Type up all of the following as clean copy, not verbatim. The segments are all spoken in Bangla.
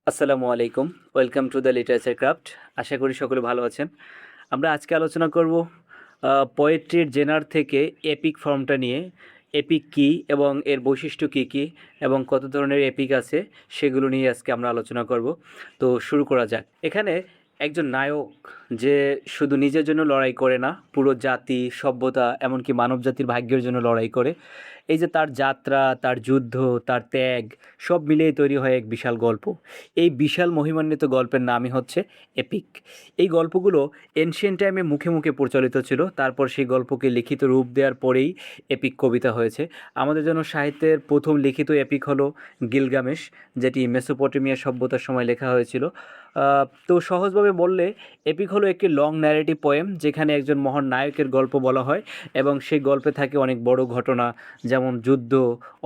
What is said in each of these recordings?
আসসালামু আলাইকুম। Welcome to the literature craft. আশা করি সকলে ভালো আছেন। আমরা আজকে আলোচনা করব পোয়েট্রির জেনার থেকে এপিক ফর্মটা নিয়ে। এপিক কী এবং এর বৈশিষ্ট্য কী কী এবং কত ধরনের এপিক আছে সেগুলো নিয়ে আজকে আমরা আলোচনা করব। তো শুরু করা যাক। এখানে একজন নায়ক যে শুধু নিজের জন্য লড়াই করে না, পুরো জাতি, সভ্যতা, এমনকি মানবজাতির ভাগ্যের জন্য লড়াই করে। এই যে তার যাত্রা, তার যুদ্ধ, তার ত্যাগ সব মিলিয়ে তৈরি হয় এক বিশাল গল্প। এই বিশাল মহিমান্বিত গল্পের নামই হচ্ছে এপিক। এই গল্পগুলো এনশিয়েন্ট টাইমে মুখে মুখে প্রচলিত ছিল, তারপর সেই গল্পকে লিখিত রূপ দেওয়ার পরেই এপিক কবিতা হয়েছে। আমাদের জন্য সাহিত্যের প্রথম লিখিত এপিক হলো গিলগামেশ, যেটি মেসোপটেমিয়া সভ্যতার সময় লেখা হয়েছিল। তো সহজভাবে বললে এপিক হলো একটি লং ন্যারেটিভ পোয়েম যেখানে একজন মহান নায়কের গল্প বলা হয় এবং সেই গল্পে থাকে অনেক বড় ঘটনা, যেমন যুদ্ধ,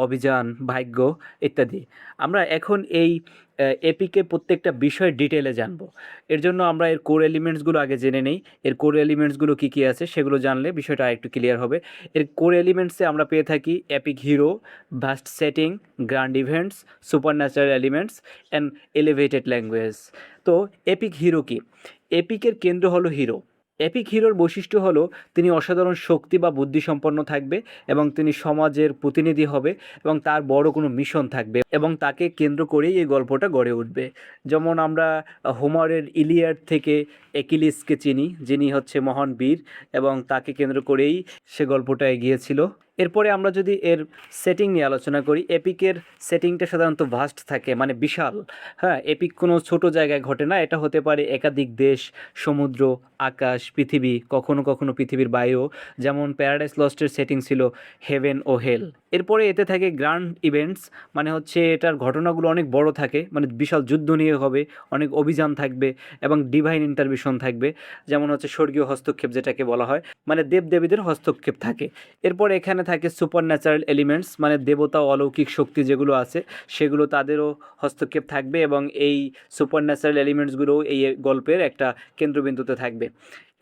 অভিযান, ভাগ্য ইত্যাদি। আমরা এখন এই এপিকে প্রত্যেকটা বিষয় ডিটেলে জানবো। এর জন্য আমরা এর কোর এলিমেন্টসগুলো আগে জেনে নেই। এর কোর এলিমেন্টসগুলো কী কী আছে সেগুলো জানলে বিষয়টা আরেকটু ক্লিয়ার হবে। এর কোর এলিমেন্টসে আমরা পেয়ে থাকি epic hero, vast setting, grand events, super natural elements and elevated language. তো এপিক হিরো কি? এপিকের কেন্দ্র হলো হিরো। এপিক হিরোর বৈশিষ্ট্য হলো তিনি অসাধারণ শক্তি বা বুদ্ধিসম্পন্ন থাকবে এবং তিনি সমাজের প্রতিনিধি হবে এবং তার বড় কোনো মিশন থাকবে এবং তাকে কেন্দ্র করেই এই গল্পটা গড়ে উঠবে। যেমন আমরা হোমারের ইলিয়াড থেকে একিলিসকে চিনি, যিনি হচ্ছে মহান বীর এবং তাকে কেন্দ্র করেই সে গল্পটা এগিয়েছিল। এরপরে আমরা যদি এর সেটিং নিয়ে আলোচনা করি, এপিকের সেটিংটা সাধারণত ভাস্ট থাকে, মানে বিশাল। হ্যাঁ, এপিক কোনো ছোট জায়গায় ঘটে না, এটা হতে পারে একাধিক দেশ, সমুদ্র, আকাশ, পৃথিবী, কখনো কখনো পৃথিবীর বাইরেও। যেমন প্যারাডাইস লস্টের সেটিং ছিল হেভেন ও হেল। এরপরে এতে থাকে গ্র্যান্ড ইভেন্টস, মানে হচ্ছে এটার ঘটনাগুলো অনেক বড় থাকে, মানে বিশাল যুদ্ধ নিয়ে হবে, অনেক অভিযান থাকবে এবং ডিভাইন ইন্টারভিশন থাকবে, যেমন হচ্ছে স্বর্গীয় হস্তক্ষেপ যেটাকে বলা হয়, মানে দেবদেবীদের হস্তক্ষেপ থাকে। এরপর এখানে থাকে সুপার ন্যাচারাল এলিমেন্টস, মানে দেবতা ও অলৌকিক শক্তি যেগুলো আছে সেগুলো তাদেরও হস্তক্ষেপ থাকবে এবং এই সুপার ন্যাচারাল এলিমেন্টসগুলোও এই গল্পের একটা কেন্দ্রবিন্দুতে থাকবে।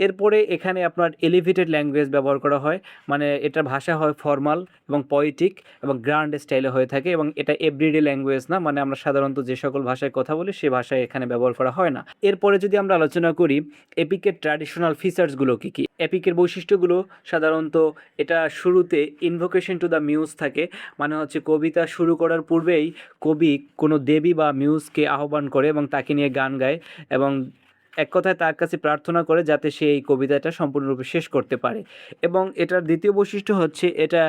এরপরে এখানে আপনার এলিভেটেড ল্যাঙ্গুয়েজ ব্যবহার করা হয়, মানে এটার ভাষা হয় ফর্মাল এবং পয়েটিক এবং গ্র্যান্ড স্টাইলে হয়ে থাকে এবং এটা এভরিডে ল্যাঙ্গুয়েজ না, মানে আমরা সাধারণত যে সকল ভাষায় কথা বলি সে ভাষায় এখানে ব্যবহার করা হয় না। এরপরে যদি আমরা আলোচনা করি এপিকের ট্র্যাডিশনাল ফিচার্সগুলো কী কী। এপিকের বৈশিষ্ট্যগুলো সাধারণত এটা শুরুতে ইনভোকেশন টু দ্য মিউজ থাকে, মানে হচ্ছে কবিতা শুরু করার পূর্বেই কবি কোনো দেবী বা মিউজকে আহ্বান করে এবং তাকে নিয়ে গান গায় এবং এক কথায় তার কাছে প্রার্থনা করে যাতে সে এই কবিতাটা সম্পূর্ণরূপে শেষ করতে পারে। এবং এটার দ্বিতীয় বৈশিষ্ট্য হচ্ছে এটা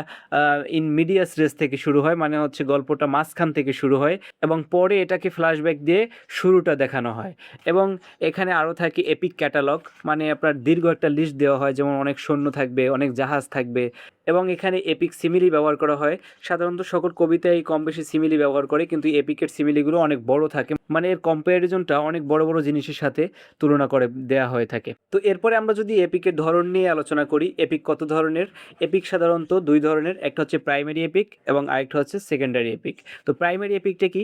ইন মিডিয়াস রেস থেকে শুরু হয়, মানে হচ্ছে গল্পটা মাঝখান থেকে শুরু হয় এবং পরে এটাকে ফ্ল্যাশব্যাক দিয়ে শুরুটা দেখানো হয়। এবং এখানে আরও থাকে এপিক ক্যাটালগ, মানে আপনার দীর্ঘ একটা লিস্ট দেওয়া হয়, যেমন অনেক সৈন্য থাকবে, অনেক জাহাজ থাকবে এবং এখানে এপিক সিমিলি ব্যবহার করা হয়। সাধারণত সকল কবিতায় কম বেশি সিমিলি ব্যবহার করে, কিন্তু এপিকের সিমিলিগুলো অনেক বড় থাকে, মানে এর কম্প্যারিজনটা অনেক বড় বড় জিনিসের সাথে তুলনা করে দেয়া হয়ে থাকে। তো এরপরে আমরা যদি এপিকের ধরন নিয়ে আলোচনা করি, এপিক কত ধরনের? এপিক সাধারণত দুই ধরনের, একটা হচ্ছে প্রাইমারি এপিক এবং আরেকটা হচ্ছে সেকেন্ডারি এপিক। তো প্রাইমারি এপিকটা কি?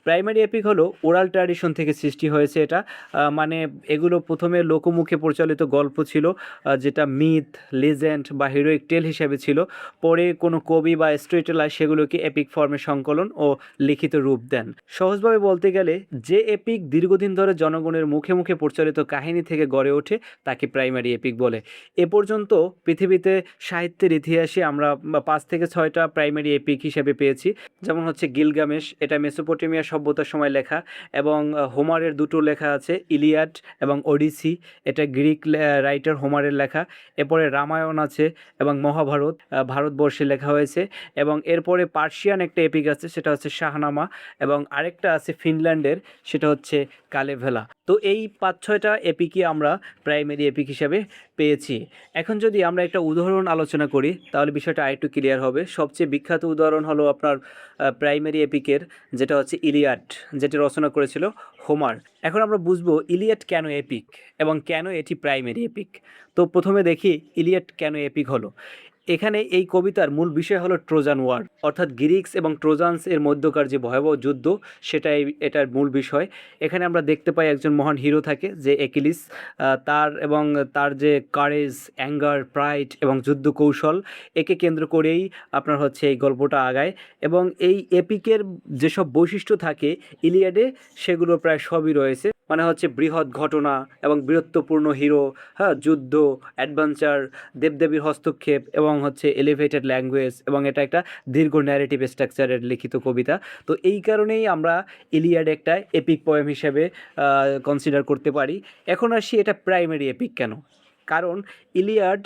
প্রাইমারি এপিক হলো ওরাল ট্র্যাডিশন থেকে সৃষ্টি হয়েছে এটা। মানে এগুলো প্রথমে লোকমুখে প্রচলিত গল্প ছিল, যেটা মিথ, লেজেন্ড বা হিরোইক টেল হিসেবে ছিল। পরে কোনো কবি বা স্টোরি টেলার সেগুলোকে এপিক ফর্মে সংকলন ও লিখিত রূপ দেন। সহজভাবে বলতে গেলে যে এপিক দীর্ঘদিন ধরে জনগণের মুখে মুখে প্রচলিত কাহিনী থেকে গড়ে ওঠে তাকে প্রাইমারি এপিক বলে। এ পর্যন্ত পৃথিবীতে সাহিত্যের ইতিহাসে আমরা 5 থেকে 6টা প্রাইমারি এপিক হিসেবে পেয়েছি। যেমন হচ্ছে গিলগামেশ, এটা মেসোপটেমিয়া সভ্যতার সময় লেখা এবং হোমারের দুটো লেখা আছে, ইলিয়াড এবং ওডিসি, এটা গ্রিক রাইটার হোমারের লেখা। এরপরে রামায়ণ আছে এবং মহাভারত ভারতবর্ষে লেখা হয়েছে এবং এরপরে পার্সিয়ান একটা এপিক আছে, সেটা হচ্ছে শাহনামা এবং আরেকটা আছে ফিনল্যান্ডের, সেটা হচ্ছে কালেভেলা। তো এই 5-6টা এপিকই আমরা প্রাইমারি এপিক হিসাবে পেয়েছি। এখন যদি আমরা একটা উদাহরণ আলোচনা করি তাহলে বিষয়টা আরেকটু ক্লিয়ার হবে। সবচেয়ে বিখ্যাত উদাহরণ হলো আপনার প্রাইমারি এপিকের, যেটা হচ্ছে ইলিয়াড, যেটি রচনা করেছিল হোমার। এখন আমরা বুঝবো ইলিয়াড কেন এপিক এবং কেন এটি প্রাইমারি এপিক। তো প্রথমে দেখি ইলিয়াড কেন এপিক হলো। এখানে এই কবিতার মূল বিষয় হলো ট্রোজান ওয়ার, অর্থাৎ গ্রিক্স এবং ট্রোজান্স এর মধ্যকার যে ভয়াবহ যুদ্ধ সেটাই এটার মূল বিষয়। এখানে আমরা দেখতে পাই একজন মহান হিরো থাকে যে একিলিস, তার যে কারেজ, অ্যাঙ্গার, প্রাইড এবং যুদ্ধ কৌশল, একে কেন্দ্র করেই আপনার হচ্ছে এই গল্পটা আগায়। এবং এই এপিকের যেসব বৈশিষ্ট্য থাকে ইলিয়াডে সেগুলো প্রায় সবই রয়েছে, মানে হচ্ছে বৃহৎ ঘটনা এবং বীরত্বপূর্ণ হিরো, হ্যাঁ, যুদ্ধ, অ্যাডভেঞ্চার, দেবদেবীর হস্তক্ষেপ এবং হচ্ছে এলিভেটেড ল্যাঙ্গুয়েজ, এবং এটা একটা দীর্ঘ ন্যারেটিভ স্ট্রাকচারের লিখিত কবিতা। তো এই কারণেই আমরা ইলিয়াড একটা এপিক পোয়েম হিসেবে কনসিডার করতে পারি। এখন আসি এটা প্রাইমারি এপিক কেন। কারণ ইলিয়াড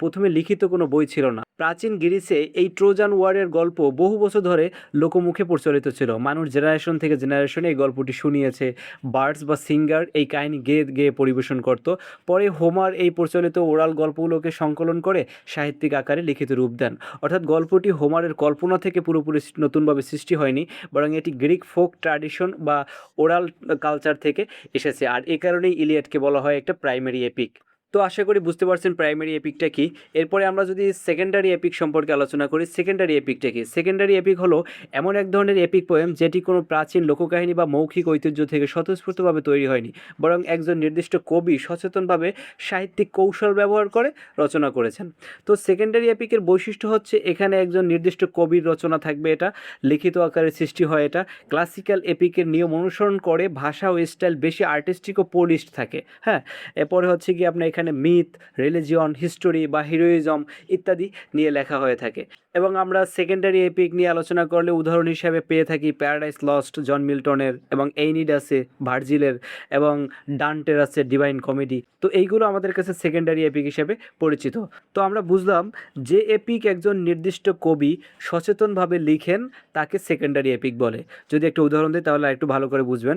প্রথমে লিখিত কোনো বই ছিল না। প্রাচীন গ্রিসে এই ট্রোজান ওয়ারের গল্প বহু বছর ধরে লোকমুখে প্রচলিত ছিল। মানুষ জেনারেশন থেকে জেনারেশনে এই গল্পটি শুনিয়েছে। বার্ডস বা সিঙ্গার এই কাহিনী গেয়ে গেয়ে পরিবেশন করত। পরে হোমার এই প্রচলিত ওরাল গল্পগুলোকে সংকলন করে সাহিত্যিক আকারে লিখিত রূপ দেন। অর্থাৎ গল্পটি হোমারের কল্পনা থেকে পুরোপুরি নতুনভাবে সৃষ্টি হয়নি, বরং এটি গ্রিক ফোক ট্র্যাডিশন বা ওরাল কালচার থেকে এসেছে। আর এই কারণেই ইলিয়াডকে বলা হয় একটা প্রাইমারি এপিক। তো আশা করি বুঝতে পারছেন প্রাইমারি এপিকটা কি। এরপরে আমরা যদি সেকেন্ডারি এপিক সম্পর্কে আলোচনা করি, সেকেন্ডারি এপিকটা কি। সেকেন্ডারি এপিক হলো এমন এক ধরনের এপিক পোয়েম যেটি কোনো প্রাচীন লোককাহিনী বা মৌখিক ঐতিহ্য থেকে স্বতঃস্ফূর্তভাবে তৈরি হয়নি, বরং একজন নির্দিষ্ট কবি সচেতনভাবে সাহিত্যিক কৌশল ব্যবহার করে রচনা করেছেন। তো সেকেন্ডারি এপিকের বৈশিষ্ট্য হচ্ছে এখানে একজন নির্দিষ্ট কবির রচনা থাকবে, এটা লিখিত আকারে সৃষ্টি হয়। এটা ক্লাসিক্যাল এপিকের নিয়ম অনুসরণ করে, ভাষা ও স্টাইল বেশি আর্টিস্টিক ও পোলিশড থাকে। হ্যাঁ, এরপরে হচ্ছে কি আপনার এখানে মিথ, রিলিজিয়ন, হিস্টোরি বা হিরোইজম ইত্যাদি নিয়ে লেখা হয়ে থাকে। এবং আমরা সেকেন্ডারি এপিক নিয়ে আলোচনা করলে উদাহরণ হিসাবে পেয়ে থাকি প্যারাডাইস লস্ট জন মিল্টনের, এবং এইনিড আছে ভার্জিলের, এবং ডান্টের আছে ডিভাইন কমেডি। তো এইগুলো আমাদের কাছে সেকেন্ডারি এপিক হিসেবে পরিচিত। তো আমরা বুঝলাম যে এপিক একজন নির্দিষ্ট কবি সচেতনভাবে লিখেন তাকে সেকেন্ডারি এপিক বলে। যদি একটা উদাহরণ দিই তাহলে একটু ভালো করে বুঝবেন।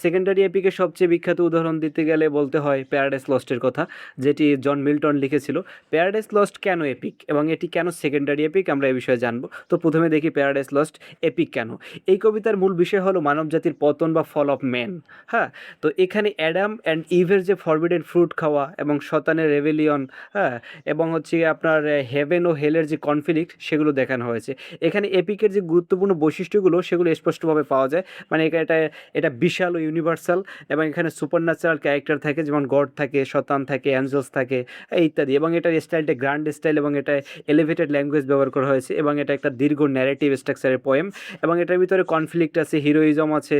সেকেন্ডারি এপিকের সবচেয়ে বিখ্যাত উদাহরণ দিতে গেলে বলতে হয় প্যারাডাইস লস্টের কথা, যেটি জন মিল্টন লিখেছিল। প্যারাডাইস লস্ট কেন এপিক এবং এটি কেন সেকেন্ডারি এপিক আমরা এই বিষয়ে জানবো। তো প্রথমে দেখি প্যারাডাইস লস্ট এপিক কেন। এই কবিতার মূল বিষয় হলো মানবজাতির পতন বা ফল অফ ম্যান। হ্যাঁ, তো এখানে অ্যাডাম অ্যান্ড ইভের যে ফরবিডেন ফ্রুট খাওয়া এবং শতানের রেভেলিয়ন, হ্যাঁ, এবং হচ্ছে আপনার হেভেন ও হেলের যে কনফ্লিক্ট সেগুলো দেখানো হয়েছে। এখানে এপিকের যে গুরুত্বপূর্ণ বৈশিষ্ট্যগুলো সেগুলো স্পষ্টভাবে পাওয়া যায়। মানে এটা বিশাল ও ইউনিভার্সাল, এবং এখানে সুপার ন্যাচারাল ক্যারেক্টার থাকে, যেমন গড থাকে, শতান থাকে, অ্যাঞ্জেলস থাকে ইত্যাদি। এবং এটার স্টাইলটা গ্র্যান্ড স্টাইল, এবং এটা এলিভেটেড ল্যাঙ্গুয়েজ ব্যবহার করা হয়েছে, এবং এটা একটা দীর্ঘ ন্যারেটিভ স্ট্রাকচারের পোয়েম। এবং এটার ভিতরে কনফ্লিক্ট আছে, হিরোইজম আছে,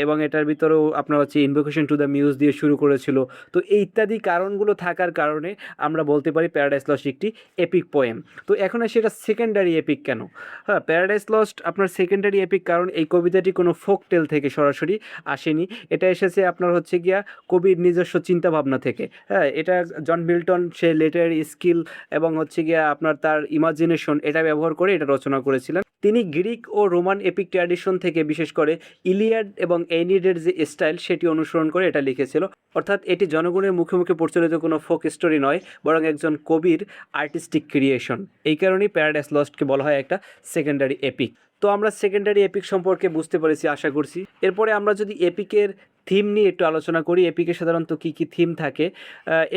এবং এটার ভিতরেও আপনার হচ্ছে ইনভোকেশন টু দ্য মিউজ দিয়ে শুরু করেছিল। তো এই ইত্যাদি কারণগুলো থাকার কারণে আমরা বলতে পারি প্যারাডাইস লস্ট একটি এপিক পোয়েম। তো এখন সেটা সেকেন্ডারি এপিক কেন। হ্যাঁ, প্যারাডাইস লস্ট আপনার সেকেন্ডারি এপিক কারণ এই কবিতাটি কোনো ফোক টেল থেকে সরাসরি আসেনি। এটা এসেছে আপনার হচ্ছে গিয়া কবির নিজস্ব চিন্তাভাবনা থেকে। হ্যাঁ, এটা জন মিল্টন সে লিটারারি স্কিল এবং হচ্ছে গিয়া আপনার তার ইমাজিনেশন এটা ব্যবহার করে এটা রচনা করেছিলেন। তিনি গ্রিক ও রোমান এপিক ট্র্যাডিশন থেকে বিশেষ করে ইলিয়াড এবং এইনিডের যে স্টাইল সেটি অনুসরণ করে এটা লিখেছিল। অর্থাৎ এটি জনগণের মুখে মুখে প্রচলিত কোনো ফোক স্টোরি নয়, বরং একজন কবির আর্টিস্টিক ক্রিয়েশন। এই কারণেই প্যারাডাইস লস্টকে বলা হয় একটা সেকেন্ডারি এপিক। তো আমরা সেকেন্ডারি এপিক সম্পর্কে বুঝতে পেরেছি আশা করছি। এরপরে আমরা যদি এপিকের থিম নিয়ে একটু আলোচনা করি, এপিকে সাধারণত কী কী থিম থাকে।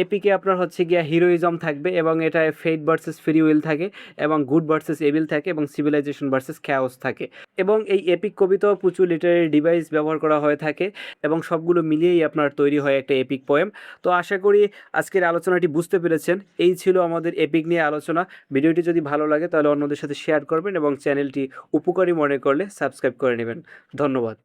এপিকে আপনার হচ্ছে গিয়া হিরোইজম থাকবে, এবং এটায় ফেট ভার্সেস ফ্রি উইল থাকে, এবং গুড ভার্সেস এভিল থাকে, এবং সিভিলাইজেশন ভার্সেস খ্যাওস থাকে। এবং এই এপিক কবিতাও প্রচুর লিটারারি ডিভাইস ব্যবহার করা হয়ে থাকে, এবং সবগুলো মিলিয়েই আপনার তৈরি হয় একটা এপিক পোয়েম। তো আশা করি আজকের আলোচনাটি বুঝতে পেরেছেন। এই ছিল আমাদের এপিক নিয়ে আলোচনা। ভিডিওটি যদি ভালো লাগে তাহলে অন্যদের সাথে শেয়ার করবেন, এবং চ্যানেলটি উপকারী মনে করলে সাবস্ক্রাইব করে নেবেন। ধন্যবাদ।